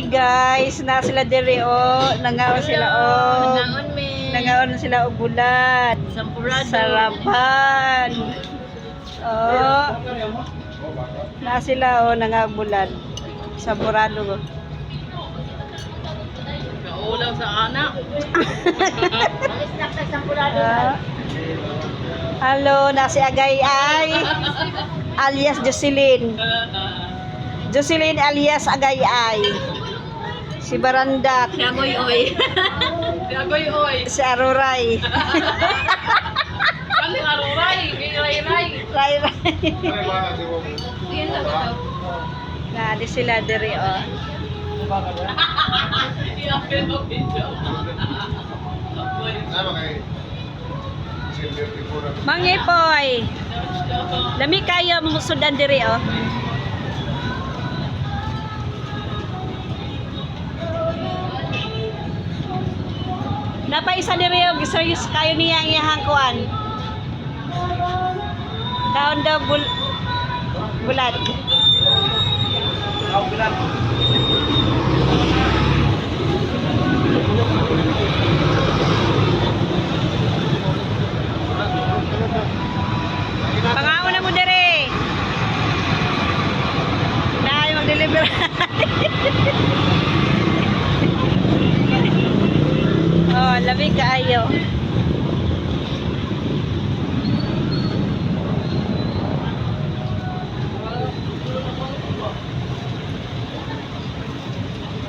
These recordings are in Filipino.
guys, na sila diri oh, nangaon sila oh. Nangaon me. Nangaon sila og bulan. Sampurado. Sarapan. Oh. Na sila oh, nangaog bulan. Sampurado ko. Kaulaw sa anak. Hello, na si Agay-ay alias Jocelyn. Jocelyn alias Agay-ay. Si Barandak. Si Agoy-oy. Si Agoy-oy. Si Aruray. Kali Aruray. Ray-ray. Ray-ray. Yan lang ito. Na, di sila diri oh. Mangipoy. Lami kayo musudan diri oh. Napa isa diri og serious kayo niya ang iyang kuan. Daon daw bulat. Bulat. Pangaon na mo diri. Dahil mag-deliver. Oh, lamig kaayo.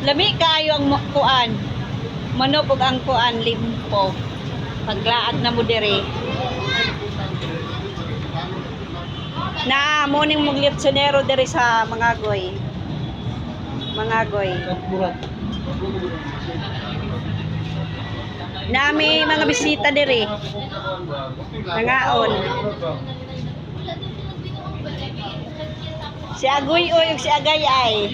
Lamig kaayo ang kuan. Manop ug ang kuan limpo. Paglaag na mo diri. Na morning mong litsonero diri sa mga goy. Mga goy. Nami mga bisita diri. Nangaon. Si Agoy-oy ug si Agay-ay.